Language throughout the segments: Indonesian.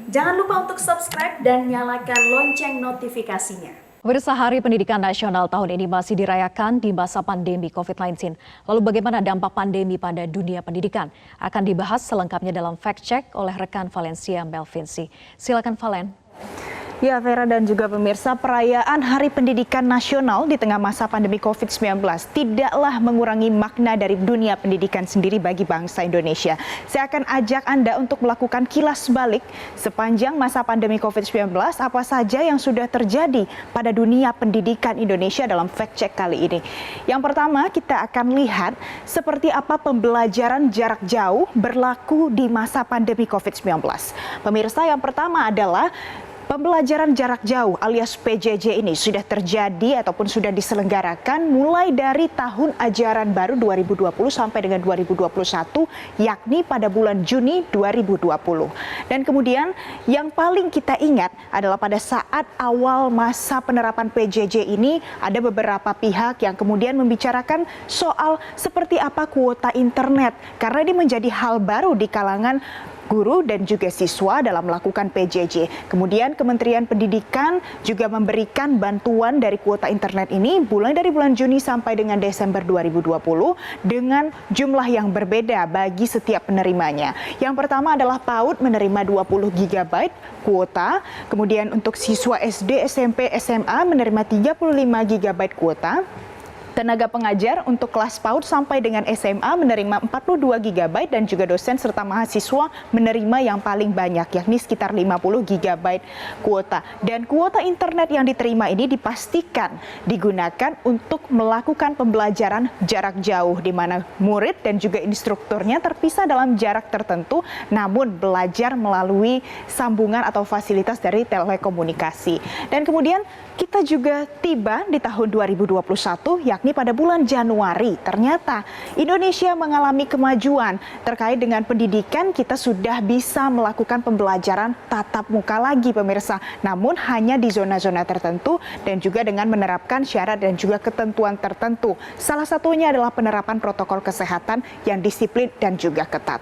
Jangan lupa untuk subscribe dan nyalakan lonceng notifikasinya. Pemirsa, Hari Pendidikan Nasional tahun ini masih dirayakan di masa pandemi COVID-19. Lalu bagaimana dampak pandemi pada dunia pendidikan? Akan dibahas selengkapnya dalam Fact Check oleh rekan Valencia Melvinsi. Silakan Valen. Ya, Vera dan juga pemirsa, perayaan Hari Pendidikan Nasional di tengah masa pandemi COVID-19 tidaklah mengurangi makna dari dunia pendidikan sendiri bagi bangsa Indonesia. Saya akan ajak Anda untuk melakukan kilas balik sepanjang masa pandemi COVID-19, apa saja yang sudah terjadi pada dunia pendidikan Indonesia dalam Fact Check kali ini. Yang pertama, kita akan lihat seperti apa pembelajaran jarak jauh berlaku di masa pandemi COVID-19. Pemirsa, yang pertama adalah pembelajaran jarak jauh alias PJJ ini sudah terjadi ataupun sudah diselenggarakan mulai dari tahun ajaran baru 2020 sampai dengan 2021, yakni pada bulan Juni 2020. Dan kemudian yang paling kita ingat adalah pada saat awal masa penerapan PJJ ini ada beberapa pihak yang kemudian membicarakan soal seperti apa kuota internet, karena ini menjadi hal baru di kalangan guru dan juga siswa dalam melakukan PJJ. Kemudian Kementerian Pendidikan juga memberikan bantuan dari kuota internet ini mulai dari bulan Juni sampai dengan Desember 2020 dengan jumlah yang berbeda bagi setiap penerimanya. Yang pertama adalah PAUD menerima 20 GB kuota, kemudian untuk siswa SD, SMP, SMA menerima 35 GB kuota. Tenaga pengajar untuk kelas PAUD sampai dengan SMA menerima 42 GB dan juga dosen serta mahasiswa menerima yang paling banyak, yakni sekitar 50 GB kuota. Dan kuota internet yang diterima ini dipastikan digunakan untuk melakukan pembelajaran jarak jauh, di mana murid dan juga instrukturnya terpisah dalam jarak tertentu, namun belajar melalui sambungan atau fasilitas dari telekomunikasi. Dan kemudian kita juga tiba di tahun 2021, yakni pada bulan Januari. Ternyata Indonesia mengalami kemajuan terkait dengan pendidikan. Kita sudah bisa melakukan pembelajaran tatap muka lagi, pemirsa. Namun hanya di zona-zona tertentu dan juga dengan menerapkan syarat dan juga ketentuan tertentu. Salah satunya adalah penerapan protokol kesehatan yang disiplin dan juga ketat.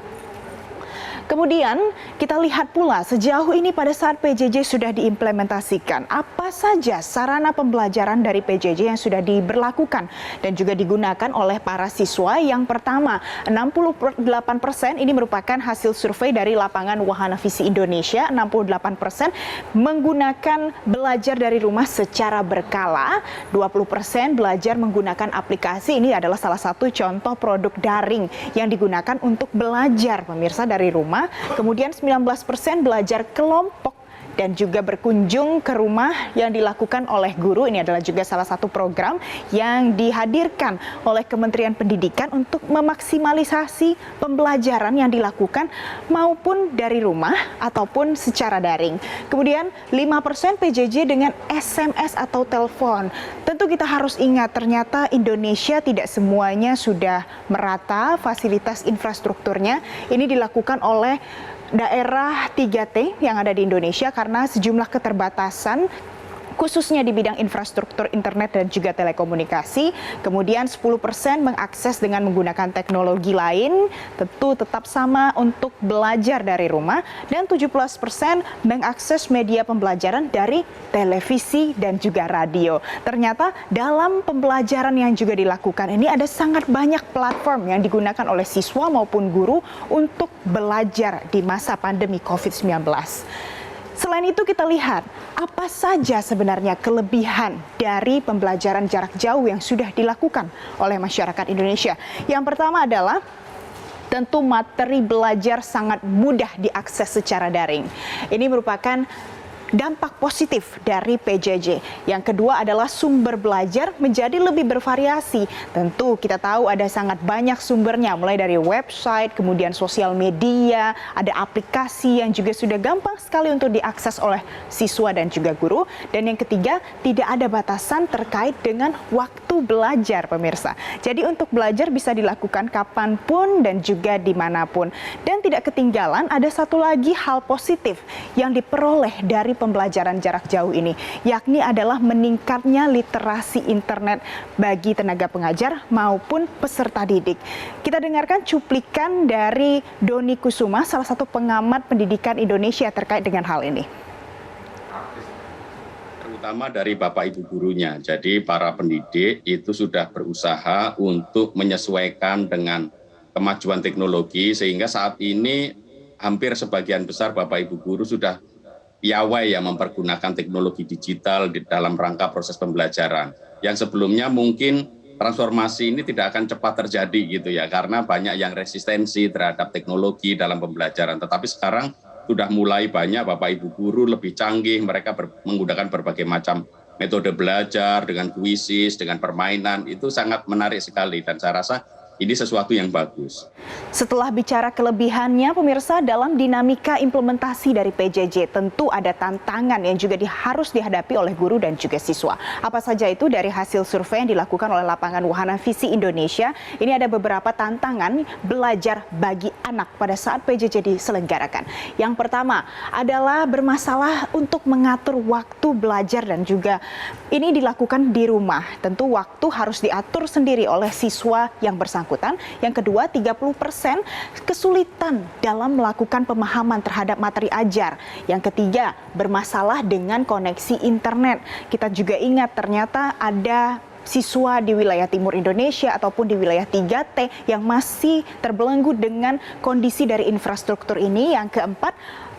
Kemudian kita lihat pula sejauh ini pada saat PJJ sudah diimplementasikan, apa saja sarana pembelajaran dari PJJ yang sudah diberlakukan dan juga digunakan oleh para siswa. Yang pertama, 68% ini merupakan hasil survei dari lapangan Wahana Visi Indonesia. 68% menggunakan belajar dari rumah secara berkala, 20% belajar menggunakan aplikasi. Ini adalah salah satu contoh produk daring yang digunakan untuk belajar, pemirsa, dari rumah. Kemudian 19% belajar kelompok dan juga berkunjung ke rumah yang dilakukan oleh guru. Ini adalah juga salah satu program yang dihadirkan oleh Kementerian Pendidikan untuk memaksimalisasi pembelajaran yang dilakukan maupun dari rumah ataupun secara daring. Kemudian 5% PJJ dengan SMS atau telepon. Tentu kita harus ingat, ternyata Indonesia tidak semuanya sudah merata fasilitas infrastrukturnya. Ini dilakukan oleh daerah 3T yang ada di Indonesia karena sejumlah keterbatasan khususnya di bidang infrastruktur internet dan juga telekomunikasi. Kemudian 10% mengakses dengan menggunakan teknologi lain, tentu tetap sama untuk belajar dari rumah, dan 17% mengakses media pembelajaran dari televisi dan juga radio. Ternyata dalam pembelajaran yang juga dilakukan ini ada sangat banyak platform yang digunakan oleh siswa maupun guru untuk belajar di masa pandemi COVID-19. Selain itu kita lihat apa saja sebenarnya kelebihan dari pembelajaran jarak jauh yang sudah dilakukan oleh masyarakat Indonesia. Yang pertama adalah tentu materi belajar sangat mudah diakses secara daring. Ini merupakan dampak positif dari PJJ. Yang kedua adalah sumber belajar menjadi lebih bervariasi. Tentu kita tahu ada sangat banyak sumbernya, mulai dari website, kemudian sosial media, ada aplikasi yang juga sudah gampang sekali untuk diakses oleh siswa dan juga guru. Dan yang ketiga, tidak ada batasan terkait dengan waktu waktu belajar, pemirsa. Jadi untuk belajar bisa dilakukan kapanpun dan juga dimanapun. Dan tidak ketinggalan ada satu lagi hal positif yang diperoleh dari pembelajaran jarak jauh ini, yakni adalah meningkatnya literasi internet bagi tenaga pengajar maupun peserta didik. Kita dengarkan cuplikan dari Doni Kusuma, salah satu pengamat pendidikan Indonesia terkait dengan hal ini. Terutama dari Bapak Ibu gurunya. Jadi para pendidik itu sudah berusaha untuk menyesuaikan dengan kemajuan teknologi sehingga saat ini hampir sebagian besar Bapak Ibu guru sudah piawai ya mempergunakan teknologi digital di dalam rangka proses pembelajaran. Yang sebelumnya mungkin transformasi ini tidak akan cepat terjadi gitu ya karena banyak yang resistensi terhadap teknologi dalam pembelajaran. Tetapi sekarang sudah mulai banyak Bapak Ibu guru lebih canggih, mereka menggunakan berbagai macam metode belajar dengan kuisis, dengan permainan, itu sangat menarik sekali dan saya rasa ini sesuatu yang bagus. Setelah bicara kelebihannya, pemirsa, dalam dinamika implementasi dari PJJ tentu ada tantangan yang juga harus dihadapi oleh guru dan juga siswa. Apa saja itu? Dari hasil survei yang dilakukan oleh Lapangan Wahana Visi Indonesia, ini ada beberapa tantangan belajar bagi anak pada saat PJJ diselenggarakan. Yang pertama adalah bermasalah untuk mengatur waktu belajar dan juga ini dilakukan di rumah. Tentu waktu harus diatur sendiri oleh siswa yang bersangkutan. Yang kedua, 30% kesulitan dalam melakukan pemahaman terhadap materi ajar. Yang ketiga, bermasalah dengan koneksi internet. Kita juga ingat ternyata ada siswa di wilayah timur Indonesia ataupun di wilayah 3T yang masih terbelenggu dengan kondisi dari infrastruktur ini. Yang keempat,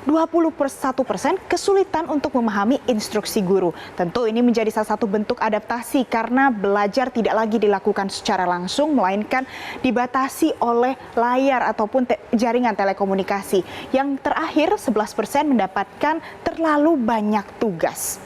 21% kesulitan untuk memahami instruksi guru. Tentu ini menjadi salah satu bentuk adaptasi karena belajar tidak lagi dilakukan secara langsung, melainkan dibatasi oleh layar ataupun jaringan telekomunikasi. Yang terakhir, 11% mendapatkan terlalu banyak tugas.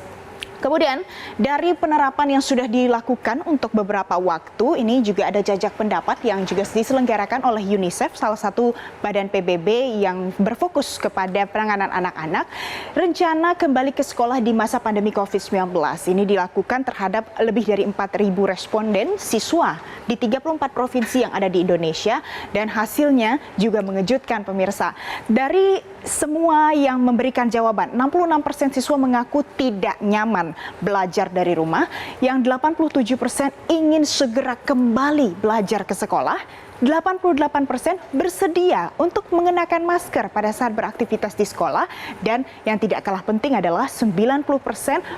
Kemudian dari penerapan yang sudah dilakukan untuk beberapa waktu, ini juga ada jajak pendapat yang juga diselenggarakan oleh UNICEF, salah satu badan PBB yang berfokus kepada penanganan anak-anak. Rencana kembali ke sekolah di masa pandemi COVID-19 ini dilakukan terhadap lebih dari 4.000 responden siswa di 34 provinsi yang ada di Indonesia dan hasilnya juga mengejutkan, pemirsa. Dari semua yang memberikan jawaban, 66% siswa mengaku tidak nyaman belajar dari rumah, yang 87% ingin segera kembali belajar ke sekolah, 88% bersedia untuk mengenakan masker pada saat beraktivitas di sekolah, dan yang tidak kalah penting adalah 90%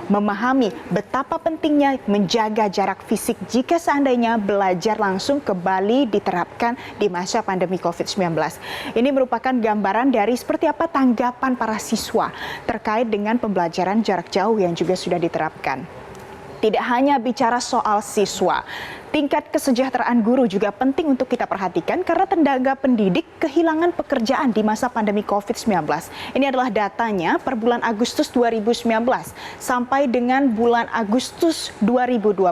memahami betapa pentingnya menjaga jarak fisik jika seandainya belajar langsung kembali diterapkan di masa pandemi COVID-19. Ini merupakan gambaran dari seperti apa tanggapan para siswa terkait dengan pembelajaran jarak jauh yang juga sudah diterapkan. Tidak hanya bicara soal siswa, tingkat kesejahteraan guru juga penting untuk kita perhatikan karena tenaga pendidik kehilangan pekerjaan di masa pandemi COVID-19. Ini adalah datanya per bulan Agustus 2019 sampai dengan bulan Agustus 2020.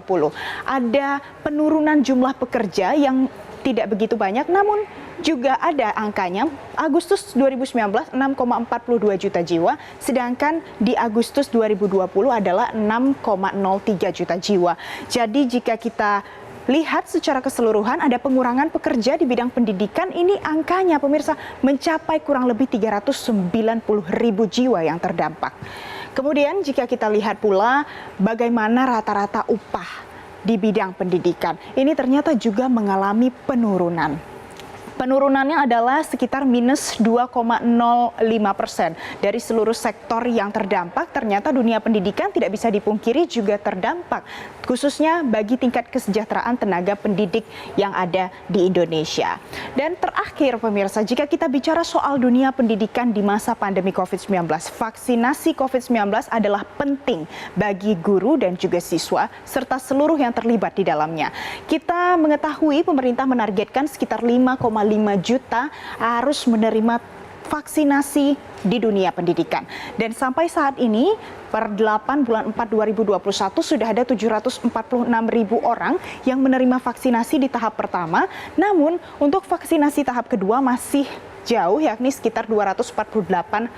Ada penurunan jumlah pekerja yang tidak begitu banyak, namun juga ada angkanya. Agustus 2019 6,42 juta jiwa, sedangkan di Agustus 2020 adalah 6,03 juta jiwa. Jadi jika kita lihat secara keseluruhan ada pengurangan pekerja di bidang pendidikan, ini angkanya, pemirsa, mencapai kurang lebih 390.000 jiwa yang terdampak. Kemudian jika kita lihat pula bagaimana rata-rata upah di bidang pendidikan, ini ternyata juga mengalami penurunan. Penurunannya adalah sekitar minus 2,05% dari seluruh sektor yang terdampak. Ternyata dunia pendidikan tidak bisa dipungkiri juga terdampak, khususnya bagi tingkat kesejahteraan tenaga pendidik yang ada di Indonesia. Dan terakhir, pemirsa, jika kita bicara soal dunia pendidikan di masa pandemi COVID-19, vaksinasi COVID-19 adalah penting bagi guru dan juga siswa serta seluruh yang terlibat di dalamnya. Kita mengetahui pemerintah menargetkan sekitar 5,5 juta harus menerima vaksinasi di dunia pendidikan. Dan sampai saat ini, per 8 bulan 4 2021 sudah ada 746.000 orang yang menerima vaksinasi di tahap pertama. Namun untuk vaksinasi tahap kedua masih jauh, yakni sekitar 248.000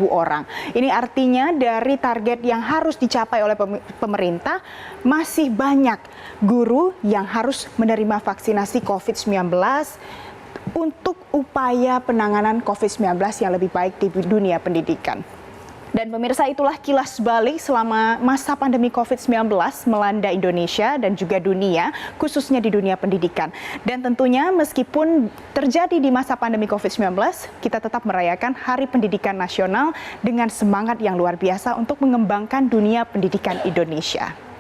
orang. Ini artinya dari target yang harus dicapai oleh pemerintah, masih banyak guru yang harus menerima vaksinasi COVID-19 untuk upaya penanganan COVID-19 yang lebih baik di dunia pendidikan. Dan pemirsa, itulah kilas balik selama masa pandemi COVID-19 melanda Indonesia dan juga dunia, khususnya di dunia pendidikan. Dan tentunya meskipun terjadi di masa pandemi COVID-19, kita tetap merayakan Hari Pendidikan Nasional dengan semangat yang luar biasa untuk mengembangkan dunia pendidikan Indonesia.